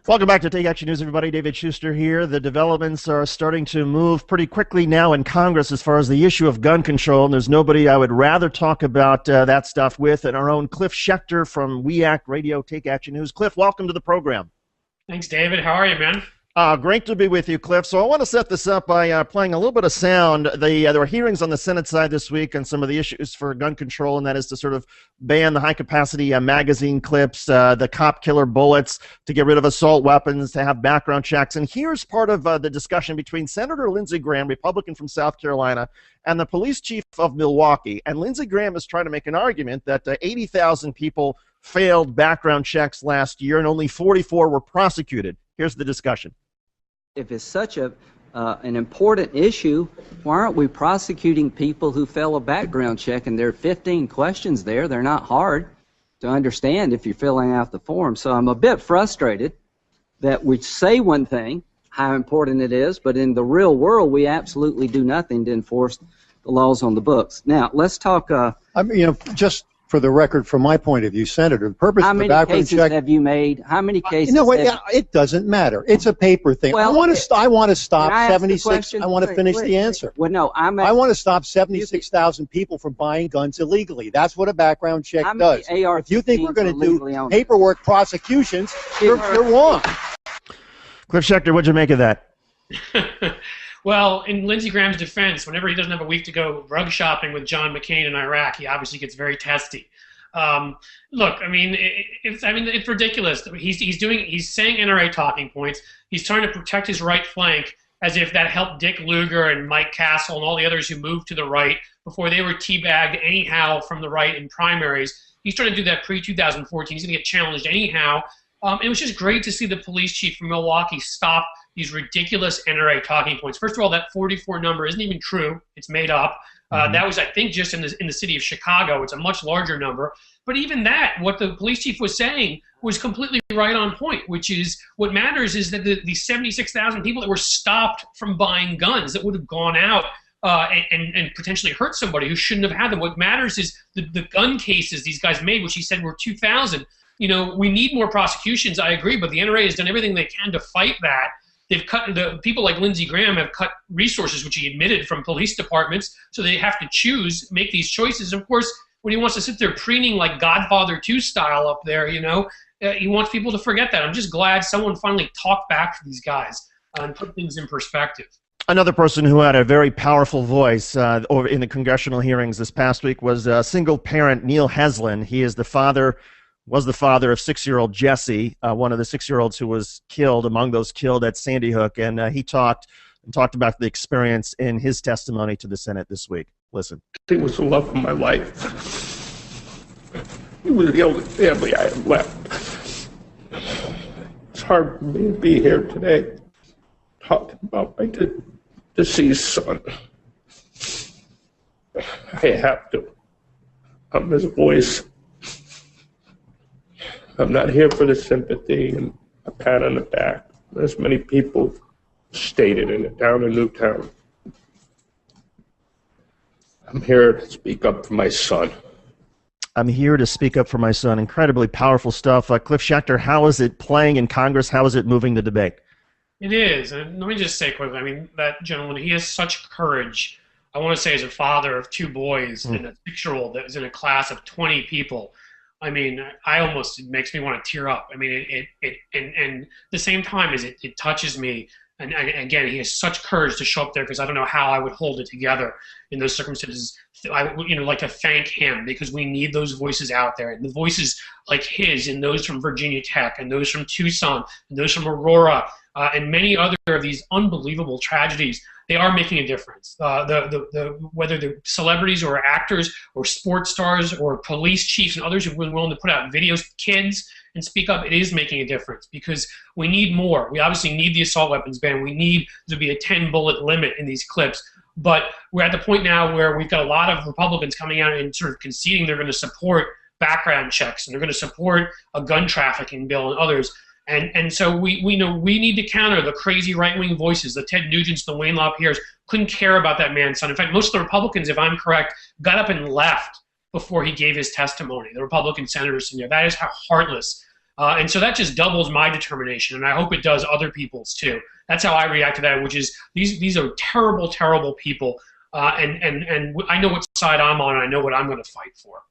Welcome back to Take Action News, everybody. David Shuster here. The developments are starting to move pretty quickly now in Congress as far as the issue of gun control, and there's nobody I would rather talk about that stuff with than our own Cliff Schechter from We Act Radio Take Action News. Cliff, welcome to the program. Thanks, David. How are you, man? Great to be with you, Cliff. So I want to set this up by playing a little bit of sound. There were hearings on the Senate side this week on some of the issues for gun control, and that is to sort of ban the high-capacity magazine clips, the cop killer bullets, to get rid of assault weapons, to have background checks. And here's part of the discussion between Senator Lindsey Graham, Republican from South Carolina, and the police chief of Milwaukee. And Lindsey Graham is trying to make an argument that 80,000 people failed background checks last year, and only 44 were prosecuted. Here's the discussion. If it's such an important issue, why aren't we prosecuting people who fail a background check? And there are 15 questions there. They're not hard to understand if you're filling out the form. So I'm a bit frustrated that we say one thing, how important it is, but in the real world, we absolutely do nothing to enforce the laws on the books. Now, let's talk... just for the record, from my point of view, Senator, the purpose of the background check... How many cases have you made? How many cases... it doesn't matter. It's a paper thing. Well, I want to stop 76... I want to finish the answer. Well, no, I want to stop 76,000 people from buying guns illegally. That's what a background check does. If you think we're going to do paperwork prosecutions, you're wrong. Cliff Schechter, what'd you make of that? Well, in Lindsey Graham's defense, whenever he doesn't have a week to go rug shopping with John McCain in Iraq, he obviously gets very testy. Look, I mean, it's ridiculous. He's saying NRA talking points. He's trying to protect his right flank as if that helped Dick Lugar and Mike Castle and all the others who moved to the right before they were teabagged anyhow from the right in primaries. He's trying to do that pre-2014. He's going to get challenged anyhow. It was just great to see the police chief from Milwaukee stop these ridiculous NRA talking points. First of all, that 44 number isn't even true. It's made up. That was, I think, just in the city of Chicago. It's a much larger number. But even that, what the police chief was saying was completely right on point, which is what matters is that the 76,000 people that were stopped from buying guns that would have gone out and potentially hurt somebody who shouldn't have had them. What matters is the gun cases these guys made, which he said were 2,000. You know, we need more prosecutions, I agree, but the NRA has done everything they can to fight that. They've cut, the people like Lindsey Graham have cut resources, which he admitted, from police departments, so they have to make these choices. Of course, when he wants to sit there preening like Godfather 2 style up there, you know, he wants people to forget that. I'm just glad someone finally talked back to these guys and put things in perspective. Another person who had a very powerful voice over in the congressional hearings this past week was single parent Neil Heslin. He is the father of 6-year-old Jesse, one of the 6-year-olds who was killed, among those killed at Sandy Hook, and he talked about the experience in his testimony to the Senate this week. Listen. He was the love of my life. He was the only family I had left. It's hard for me to be here today talking about my deceased son. I have to. I'm his voice. I'm not here for the sympathy and a pat on the back, as many people stated in it down in Newtown. I'm here to speak up for my son. I'm here to speak up for my son. Incredibly powerful stuff. Cliff Schechter, how is it playing in Congress? How is it moving the debate? It is. And let me just say quickly, I mean, that gentleman, he has such courage. I want to say as a father of 2 boys and a 6-year-old that was in a class of 20 people. I mean, it makes me want to tear up. I mean, and at the same time as it touches me. And again, he has such courage to show up there, because I don't know how I would hold it together in those circumstances. I would, like to thank him, because we need those voices out there, and the voices like his, and those from Virginia Tech, and those from Tucson, and those from Aurora, and many other of these unbelievable tragedies. They are making a difference. Whether they're celebrities or actors or sports stars or police chiefs and others who are willing to put out videos, kids, and speak up, it is making a difference, because we need more. We obviously need the assault weapons ban. We need to be a 10-bullet limit in these clips. But we're at the point now where we've got a lot of Republicans coming out and sort of conceding they're going to support background checks, and they're going to support a gun trafficking bill and others. And so we know we need to counter the crazy right-wing voices, the Ted Nugents, the Wayne LaPierres, couldn't care about that man's son. In fact, most of the Republicans, if I'm correct, got up and left before he gave his testimony, the Republican senators in there. That is how heartless And so that just doubles my determination, and I hope it does other people's too. That's how I react to that, which is these are terrible, terrible people, and I know what side I'm on, and I know what I'm going to fight for.